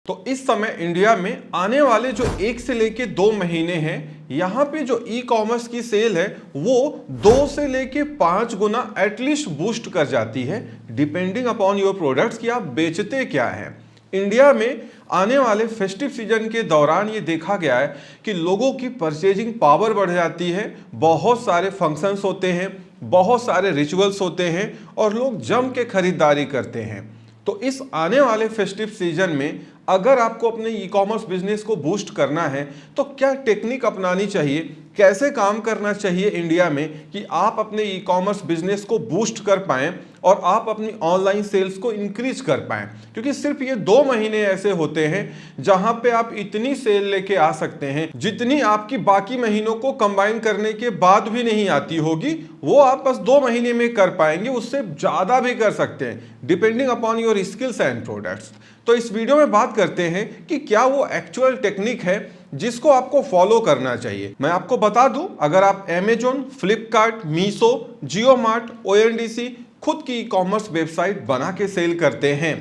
तो इस समय इंडिया में आने वाले जो 1 से लेके 2 महीने हैं, यहाँ पे जो ई कॉमर्स की सेल है वो 2 से लेके 5 गुना एटलीस्ट बूस्ट कर जाती है, डिपेंडिंग अपॉन योर प्रोडक्ट्स कि आप बेचते क्या हैं। इंडिया में आने वाले फेस्टिव सीजन के दौरान ये देखा गया है कि लोगों की परचेजिंग पावर बढ़ जाती है, बहुत सारे फंक्शंस होते हैं, बहुत सारे रिचुअल्स होते हैं और लोग जम के खरीदारी करते हैं। तो इस आने वाले फेस्टिव सीजन में अगर आपको अपने ई कॉमर्स बिजनेस को बूस्ट करना है तो क्या टेक्निक अपनानी चाहिए, कैसे काम करना चाहिए इंडिया में कि आप अपने ई कॉमर्स बिजनेस को बूस्ट कर पाएं और आप अपनी ऑनलाइन सेल्स को इंक्रीज कर पाएं। क्योंकि सिर्फ ये 2 महीने ऐसे होते हैं जहां पे आप इतनी सेल लेके आ सकते हैं जितनी आपकी बाकी महीनों को कंबाइन करने के बाद भी नहीं आती होगी, वो आप बस 2 महीने में कर पाएंगे, उससे ज्यादा भी कर सकते हैं depending upon your skills and products. तो इस वीडियो में बात करते हैं कि क्या वो एक्चुअल टेक्निक है जिसको आपको फॉलो करना चाहिए। मैं आपको बता दूं, अगर आप अमेजॉन, फ्लिपकार्ट, मीशो, जियो मार्ट, ONDC खुद की ई कॉमर्स वेबसाइट बना के सेल करते हैं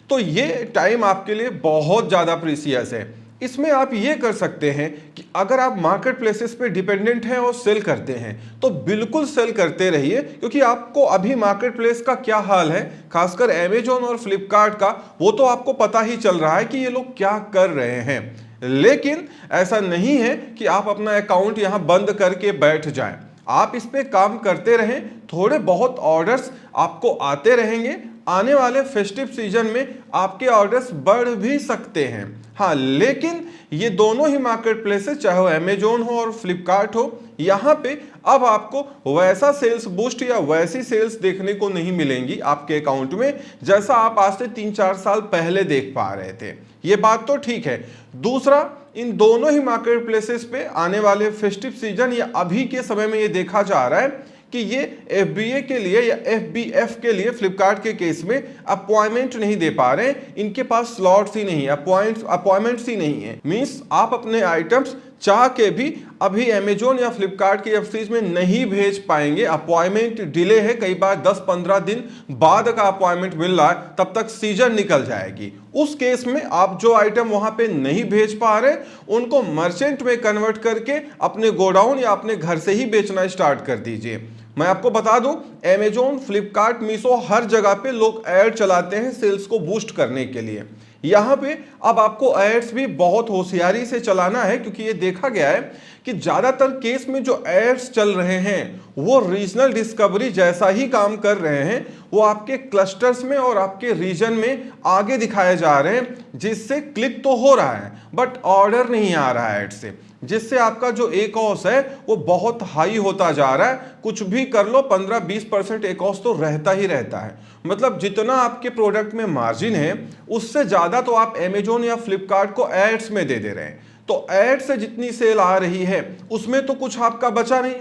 तो ये टाइम आपके लिए बहुत ज़्यादा प्रीसियस है। इसमें आप ये कर सकते हैं कि अगर आप मार्केट प्लेसेस पे डिपेंडेंट हैं और सेल करते हैं तो बिल्कुल सेल करते रहिए, क्योंकि आपको अभी मार्केट प्लेस का क्या हाल है, खासकर अमेजॉन और फ्लिपकार्ट का, वो तो आपको पता ही चल रहा है कि ये लोग क्या कर रहे हैं। लेकिन ऐसा नहीं है कि आप अपना अकाउंट यहाँ बंद करके बैठ जाएं। आप इस पे काम करते रहें, थोड़े बहुत ऑर्डर्स आपको आते रहेंगे। आने वाले फेस्टिव सीजन में आपके ऑर्डर्स बढ़ भी सकते हैं। हाँ, लेकिन ये दोनों ही मार्केट प्लेसेस, चाहे वो अमेजोन हो और फ्लिपकार्ट हो, यहाँ पे अब आपको वैसा सेल्स बूस्ट या वैसी सेल्स देखने को नहीं मिलेंगी आपके अकाउंट में जैसा आप आज से 3-4 साल पहले देख पा रहे थे। ये बात तो ठीक है। दूसरा, इन दोनों ही मार्केट प्लेसेस पे आने वाले फेस्टिव सीजन या अभी के समय में ये देखा जा रहा है कि ये FBA के लिए या FBF के लिए फ्लिपकार्ट के केस में अपॉइंटमेंट नहीं दे पा रहे हैं, इनके पास स्लॉट्स ही नहीं है, अपॉइंटमेंट्स ही नहीं है। मींस आप अपने आइटम्स चाह के भी अभी अमेजोन या फ्लिपकार्ट के FCs में नहीं भेज पाएंगे, अपॉइंटमेंट डिले है, कई बार 10-15 दिन बाद का अपॉइंटमेंट मिल रहा है, तब तक सीजन निकल जाएगी। उस केस में आप जो आइटम वहां पे नहीं भेज पा रहे उनको मर्चेंट में कन्वर्ट करके अपने गोडाउन या अपने घर से ही बेचना स्टार्ट कर दीजिए। मैं आपको बता दूं, अमेजोन, फ्लिपकार्ट, मीशो हर जगह पे लोग ऐड चलाते हैं सेल्स को बूस्ट करने के लिए। यहाँ पे अब आपको एड्स भी बहुत होशियारी से चलाना है, क्योंकि ये देखा गया है कि ज्यादातर केस में जो एड्स चल रहे हैं वो रीजनल डिस्कवरी जैसा ही काम कर रहे हैं। वो आपके क्लस्टर्स में और आपके रीजन में आगे दिखाए जा रहे हैं, जिससे क्लिक तो हो रहा है बट ऑर्डर नहीं आ रहा है ऐड से, जिससे आपका जो एकॉस है वो बहुत हाई होता जा रहा है। कुछ भी कर लो, 15-20% एकॉस तो रहता ही रहता है। मतलब जितना आपके प्रोडक्ट में मार्जिन है उससे ज्यादा तो आप अमेजोन या फ्लिपकार्ट को एड्स में दे रहे हैं। तो एड से जितनी सेल आ रही है उसमें तो कुछ आपका बचा नहीं,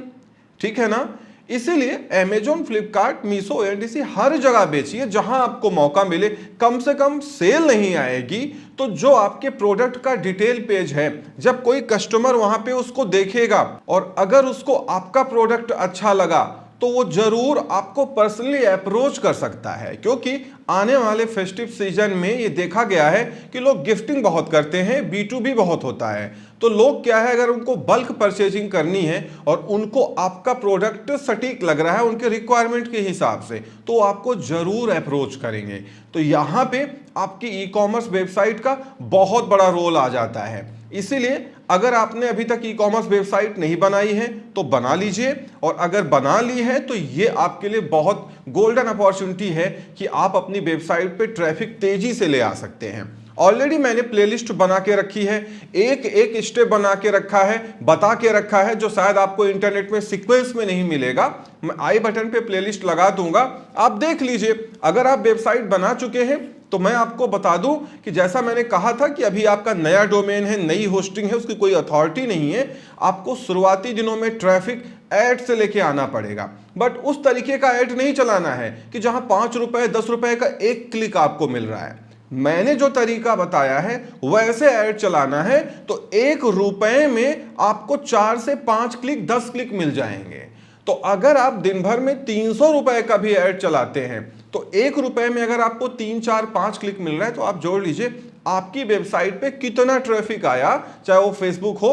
ठीक है ना। इसीलिए अमेजोन, फ्लिपकार्ट, मीशो, ONDC हर जगह बेचिए जहां आपको मौका मिले। कम से कम सेल नहीं आएगी तो जो आपके प्रोडक्ट का डिटेल पेज है, जब कोई कस्टमर वहां पे उसको देखेगा और अगर उसको आपका प्रोडक्ट अच्छा लगा तो वो जरूर आपको पर्सनली अप्रोच कर सकता है। क्योंकि आने वाले फेस्टिव सीजन में ये देखा गया है कि लोग गिफ्टिंग बहुत करते हैं, B2B बहुत होता है। तो लोग क्या है, अगर उनको बल्क परचेजिंग करनी है और उनको आपका प्रोडक्ट सटीक लग रहा है उनके रिक्वायरमेंट के हिसाब से, तो आपको जरूर अप्रोच करेंगे। तो यहाँ पे आपकी ई कॉमर्स वेबसाइट का बहुत बड़ा रोल आ जाता है। इसीलिए अगर आपने अभी तक ई कॉमर्स वेबसाइट नहीं बनाई है तो बना लीजिए, और अगर बना ली है तो ये आपके लिए बहुत गोल्डन अपॉर्चुनिटी है कि आप अपनी वेबसाइट पे ट्रैफिक तेजी से ले आ सकते हैं। ऑलरेडी मैंने प्लेलिस्ट बना के रखी है, एक एक स्टेप बना के रखा है, बता के रखा है, जो शायद आपको इंटरनेट में सीक्वेंस में नहीं मिलेगा। मैं आई बटन पे प्लेलिस्ट लगा दूंगा, आप देख लीजिए। अगर आप वेबसाइट बना चुके हैं तो मैं आपको बता दूं कि जैसा मैंने कहा था कि अभी आपका नया डोमेन है, नई होस्टिंग है, उसकी कोई अथॉरिटी नहीं है, आपको शुरुआती दिनों में ट्रैफिक ऐड से लेके आना पड़ेगा। बट उस तरीके का ऐड नहीं चलाना है कि जहां 5 रुपए 10 रुपए का एक क्लिक आपको मिल रहा है। मैंने जो तरीका बताया है वैसे ऐड चलाना है तो 1 रुपए में आपको 4 से 5 क्लिक, 10 क्लिक मिल जाएंगे। तो अगर आप दिन भर में 300 रुपए का भी ऐड चलाते हैं तो 1 रुपए में अगर आपको 3, 4, 5 क्लिक मिल रहा है तो आप जोड़ लीजिए आपकी वेबसाइट पे कितना ट्रैफिक आया, चाहे वो फेसबुक हो,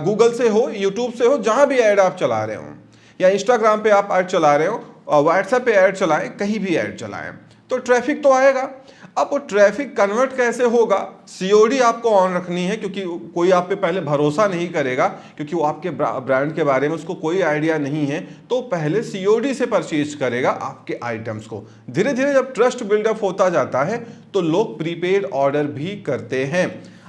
गूगल से हो, यूट्यूब से हो, जहां भी ऐड आप चला रहे हो, या इंस्टाग्राम पे आप ऐड चला रहे हो, व्हाट्सएप पे ऐड चलाएं, कहीं भी ऐड चलाएं, तो ट्रैफिक तो आएगा। अब वो ट्रैफिक कन्वर्ट कैसे होगा? सीओडी आपको ऑन रखनी है, क्योंकि कोई आप पे पहले भरोसा नहीं करेगा, क्योंकि वो आपके ब्रांड के बारे में उसको कोई आइडिया नहीं है, तो पहले सीओडी से परचेज करेगा आपके आइटम्स को। धीरे धीरे जब ट्रस्ट बिल्डअप होता जाता है तो लोग प्रीपेड ऑर्डर भी करते हैं।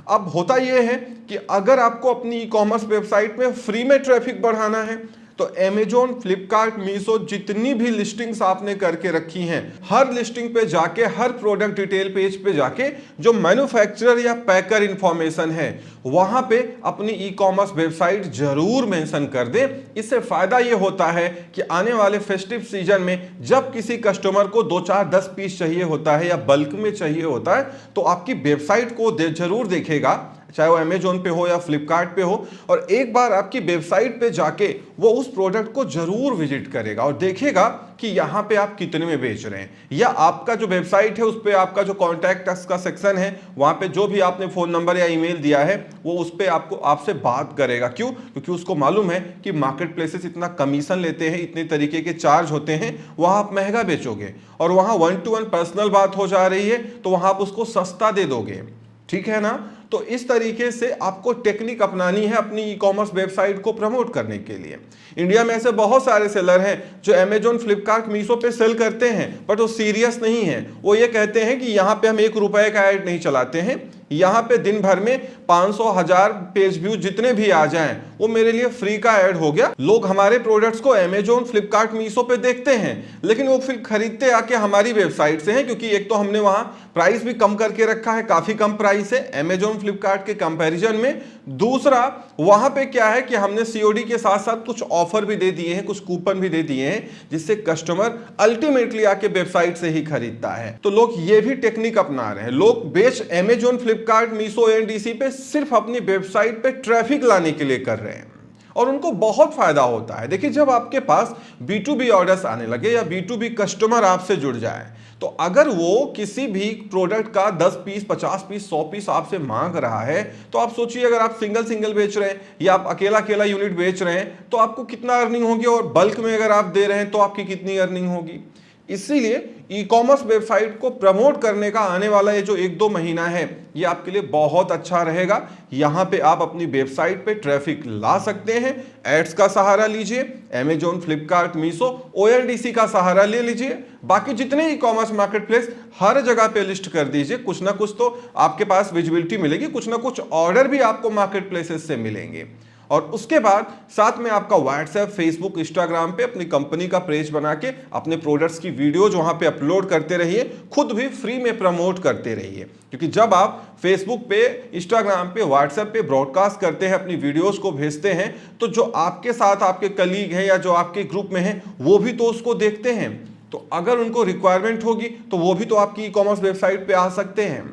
अब होता यह है कि अगर आपको अपनी ई कॉमर्स वेबसाइट में फ्री में ट्रैफिक बढ़ाना है तो अमेजोन, फ्लिपकार्ट, मीशो जितनी भी लिस्टिंग्स आपने करके रखी हैं, हर लिस्टिंग पे जाके, हर प्रोडक्ट डिटेल पेज पे जाके जो मैन्युफैक्चरर या पैकर इंफॉर्मेशन है वहां पे अपनी ई कॉमर्स वेबसाइट जरूर मेंशन कर दें। इससे फायदा ये होता है कि आने वाले फेस्टिव सीजन में जब किसी कस्टमर को 2, 4, 10 पीस चाहिए होता है या बल्क में चाहिए होता है तो आपकी वेबसाइट को जरूर देखेगा, चाहे वो अमेजोन पे हो या फ्लिपकार्ट पे हो, और एक बार आपकी वेबसाइट पे जाके वो उस प्रोडक्ट को जरूर विजिट करेगा और देखेगा कि यहाँ पे आप कितने में बेच रहे हैं, या आपका जो वेबसाइट है उस पे आपका जो कॉन्टैक्ट अस का सेक्शन है वहां पे जो भी आपने फोन नंबर या ईमेल दिया है वो उस पे आपसे बात करेगा। क्यों? क्योंकि उसको मालूम है कि मार्केट प्लेसेस इतना कमीशन लेते हैं, इतने तरीके के चार्ज होते हैं, वहां आप महंगा बेचोगे, और वहां 1-to-1 पर्सनल बात हो जा रही है तो वहां आप उसको सस्ता दे दोगे। ठीक है ना? तो इस तरीके से आपको टेक्निक अपनानी है अपनी ई कॉमर्स वेबसाइट को प्रमोट करने के लिए। इंडिया में ऐसे बहुत सारे सेलर हैं जो अमेजोन, फ्लिपकार्ट, मीशो पे सेल करते हैं, बट वो सीरियस नहीं है। वो ये कहते हैं कि यहाँ पे हम 1 रुपए का ऐड नहीं चलाते हैं, यहाँ पे दिन भर में 500, 1000 पेज व्यू जितने भी आ जाएं वो मेरे लिए फ्री का ऐड हो गया। लोग हमारे प्रोडक्ट्स को अमेजोन, फ्लिपकार्ट, मीशो पे देखते हैं, लेकिन वो फिर खरीदते आके हमारी वेबसाइट से हैं, क्योंकि एक तो हमने वहां प्राइस भी कम करके रखा है, काफी कम प्राइस है अमेजोन, फ्लिपकार्ट के कंपैरिजन में। दूसरा, वहां पे क्या है कि हमने सीओडी के साथ साथ कुछ ऑफर भी दे दिए हैं, कुछ कूपन भी दे दिए हैं, जिससे कस्टमर अल्टीमेटली आके वेबसाइट से ही खरीदता है। तो लोग ये भी टेक्निक अपना रहे हैं। लोग बेच अमेजोन, फ्लिपकार्ट, मीशो, एनडीसी पे सिर्फ अपनी वेबसाइट पे ट्रैफिक लाने के लिए कर रहे हैं और उनको बहुत फायदा होता है। देखिए, जब आपके पास B2B ऑर्डर्स आने लगे या B2B कस्टमर आपसे जुड़ जाए, तो अगर वो किसी भी प्रोडक्ट का 10 पीस, 50 पीस, 100 पीस आपसे मांग रहा है, तो आप सोचिए अगर आप सिंगल बेच रहे हैं या आप अकेला यूनिट बेच रहे हैं तो आपको कितना अर्निंग होगी, और बल्क में अगर आप दे रहे हैं तो आपकी कितनी अर्निंग होगी। इसीलिए ई कॉमर्स वेबसाइट को प्रमोट करने का आने वाला ये जो 1-2 महीना है ये आपके लिए बहुत अच्छा रहेगा। यहां पे आप अपनी वेबसाइट पे ट्रैफिक ला सकते हैं, एड्स का सहारा लीजिए, अमेजोन, फ्लिपकार्ट, मीशो, ओएलडीसी का सहारा ले लीजिए, बाकी जितने ई कॉमर्स मार्केट प्लेस हर जगह पे लिस्ट कर दीजिए। कुछ ना कुछ तो आपके पास विजिबिलिटी मिलेगी, कुछ ना कुछ ऑर्डर भी आपको मार्केट प्लेसेस से मिलेंगे। और उसके बाद साथ में आपका व्हाट्सएप, फेसबुक, इंस्टाग्राम पे अपनी कंपनी का पेज बना के अपने प्रोडक्ट्स की वीडियोज वहां पे अपलोड करते रहिए, खुद भी फ्री में प्रमोट करते रहिए। क्योंकि जब आप फेसबुक पे, इंस्टाग्राम पे, व्हाट्सएप पे ब्रॉडकास्ट करते हैं, अपनी वीडियोस को भेजते हैं, तो जो आपके साथ आपके कलीग हैं या जो आपके ग्रुप में हैं वो भी तो उसको देखते हैं। तो अगर उनको रिक्वायरमेंट होगी तो वो भी तो आपकी ई कॉमर्स वेबसाइट पे आ सकते हैं।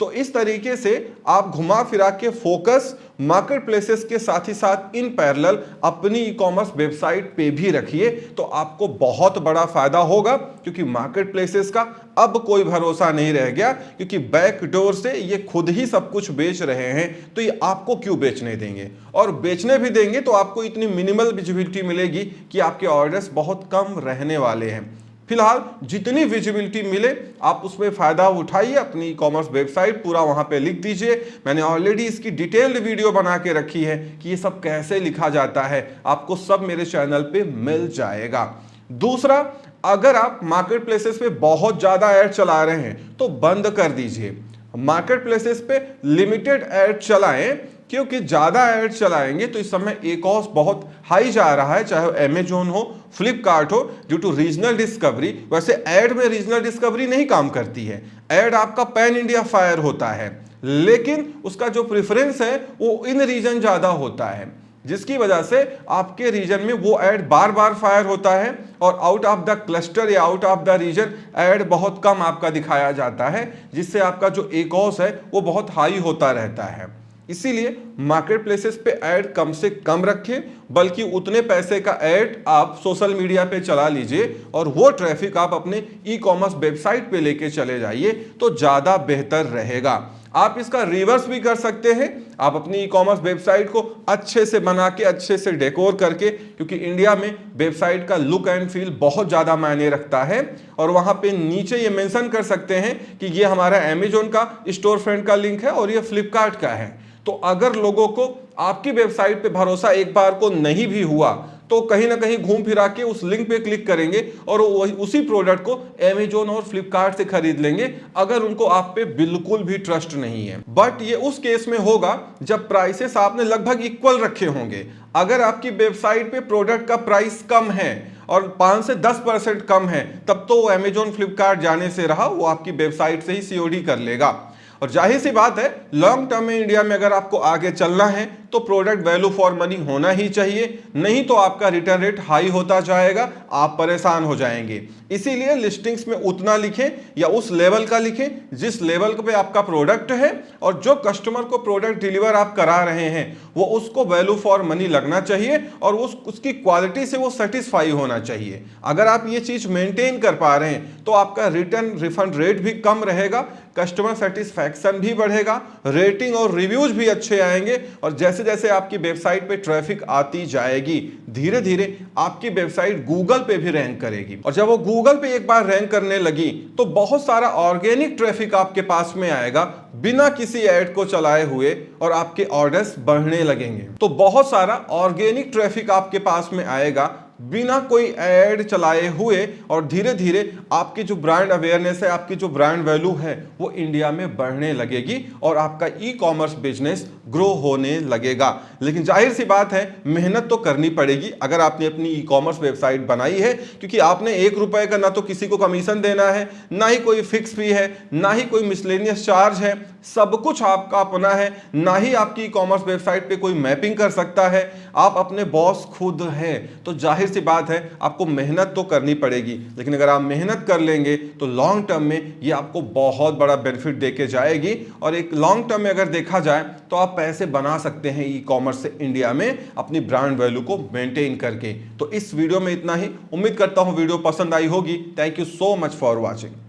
तो इस तरीके से आप घुमा फिरा के फोकस मार्केट प्लेसेस के साथ ही साथ इन पैरेलल अपनी ई कॉमर्स वेबसाइट पे भी रखिए, तो आपको बहुत बड़ा फायदा होगा। क्योंकि मार्केट प्लेसेस का अब कोई भरोसा नहीं रह गया, क्योंकि बैकडोर से ये खुद ही सब कुछ बेच रहे हैं, तो ये आपको क्यों बेचने देंगे, और बेचने भी देंगे तो आपको इतनी मिनिमल विजिबिलिटी मिलेगी कि आपके ऑर्डर्स बहुत कम रहने वाले हैं। फिलहाल जितनी विजिबिलिटी मिले आप उसमें फायदा उठाइए। अपनी ई कॉमर्स वेबसाइट पूरा वहां पे लिख दीजिए। मैंने ऑलरेडी इसकी डिटेल्ड वीडियो बना के रखी है कि ये सब कैसे लिखा जाता है, आपको सब मेरे चैनल पे मिल जाएगा। दूसरा, अगर आप मार्केट प्लेसेस पे बहुत ज्यादा ऐड चला रहे हैं तो बंद कर दीजिए। मार्केट प्लेसेस पे लिमिटेड ऐड चलाएं, क्योंकि ज्यादा ऐड चलाएंगे तो इस समय ए कॉस्ट बहुत हाई जा रहा है, चाहे अमेजोन हो, फ्लिपकार्ट हो, ड्यू टू रीजनल डिस्कवरी। वैसे ऐड में रीजनल डिस्कवरी नहीं काम करती है, ऐड आपका पैन इंडिया फायर होता है, लेकिन उसका जो प्रेफरेंस है वो इन रीजन ज्यादा होता है, जिसकी वजह से आपके रीजन में वो ऐड बार बार फायर होता है और आउट ऑफ द क्लस्टर या out of the region ad बहुत कम आपका दिखाया जाता है, जिससे आपका जो ए कॉस्ट है वो बहुत हाई होता रहता है। इसीलिए मार्केट प्लेसेस पे ऐड कम से कम रखें, बल्कि उतने पैसे का ऐड आप सोशल मीडिया पे चला लीजिए और वो ट्रैफिक आप अपने ई कॉमर्स वेबसाइट पे लेके चले जाइए तो ज़्यादा बेहतर रहेगा। आप इसका रिवर्स भी कर सकते हैं। आप अपनी ई कॉमर्स वेबसाइट को अच्छे से बना के, अच्छे से डेकोर करके, क्योंकि इंडिया में वेबसाइट का लुक एंड फील बहुत ज़्यादा मायने रखता है, और वहाँ पे नीचे ये मेंशन कर सकते हैं कि ये हमारा अमेजोन का स्टोर फ्रंट का लिंक है और ये फ्लिपकार्ट का है। तो अगर लोगों को आपकी वेबसाइट पे भरोसा एक बार को नहीं भी हुआ तो कहीं ना कहीं घूम फिरा के उस लिंक पे क्लिक करेंगे और उसी प्रोडक्ट को अमेजोन और फ्लिपकार्ट से खरीद लेंगे, अगर उनको आप पे बिल्कुल भी ट्रस्ट नहीं है। बट ये उस केस में होगा जब प्राइसेस आपने लगभग इक्वल रखे होंगे। अगर आपकी वेबसाइट पे प्रोडक्ट का प्राइस कम है और 5 से 10% कम है, तब तो वो अमेजोन फ्लिपकार्ट जाने से रहा, वो आपकी वेबसाइट से ही सीओडी कर लेगा। और जाहिर सी बात है, लॉन्ग टर्म में इंडिया में अगर आपको आगे चलना है तो प्रोडक्ट वैल्यू फॉर मनी होना ही चाहिए, नहीं तो आपका रिटर्न रेट हाई होता जाएगा, आप परेशान हो जाएंगे। इसीलिए लिस्टिंग्स में उतना लिखें या उस लेवल का लिखें जिस लेवल पे आपका प्रोडक्ट है, और जो कस्टमर को प्रोडक्ट डिलीवर आप करा रहे हैं वो उसको वैल्यू फॉर मनी लगना चाहिए और उसकी क्वालिटी से वो सेटिस्फाई होना चाहिए। अगर आप ये चीज मेंटेन कर पा रहे हैं तो आपका रिटर्न रिफंड रेट भी कम रहेगा, कस्टमर सेटिस्फैक्शन भी बढ़ेगा, रेटिंग और रिव्यूज भी अच्छे आएंगे, और जैसे जैसे आपकी वेबसाइट पे ट्रैफिक आती जाएगी धीरे धीरे आपकी वेबसाइट गूगल पे भी रैंक करेगी। और जब वो गूगल पे एक बार रैंक करने लगी तो बहुत सारा ऑर्गेनिक ट्रैफिक आपके पास में आएगा बिना किसी ऐड को चलाए हुए, और आपके ऑर्डर्स बढ़ने लगेंगे। तो बहुत सारा ऑर्गेनिक ट्रैफिक आपके पास में आएगा बिना कोई ऐड चलाए हुए, और धीरे धीरे आपकी जो ब्रांड अवेयरनेस है, आपकी जो ब्रांड वैल्यू है वो इंडिया में बढ़ने लगेगी और आपका ई कॉमर्स बिजनेस ग्रो होने लगेगा। लेकिन जाहिर सी बात है, मेहनत तो करनी पड़ेगी अगर आपने अपनी ई कॉमर्स वेबसाइट बनाई है, क्योंकि आपने 1 रुपए का ना तो किसी को कमीशन देना है, ना ही कोई फिक्स फी है, ना ही कोई मिसलेनियस चार्ज है, सब कुछ आपका अपना है। ना ही आपकी ई कॉमर्स वेबसाइट पे कोई मैपिंग कर सकता है, आप अपने बॉस खुद हैं। तो जाहिर सी बात है, आपको मेहनत तो करनी पड़ेगी, लेकिन अगर आप मेहनत कर लेंगे तो लॉन्ग टर्म में ये आपको बहुत बड़ा बेनिफिट देके जाएगी। और एक लॉन्ग टर्म में अगर देखा जाए तो आप पैसे बना सकते हैं ई कॉमर्स से इंडिया में अपनी ब्रांड वैल्यू को मेंटेन करके। तो इस वीडियो में इतना ही, उम्मीद करता हूं वीडियो पसंद आई होगी। Thank you so much for watching.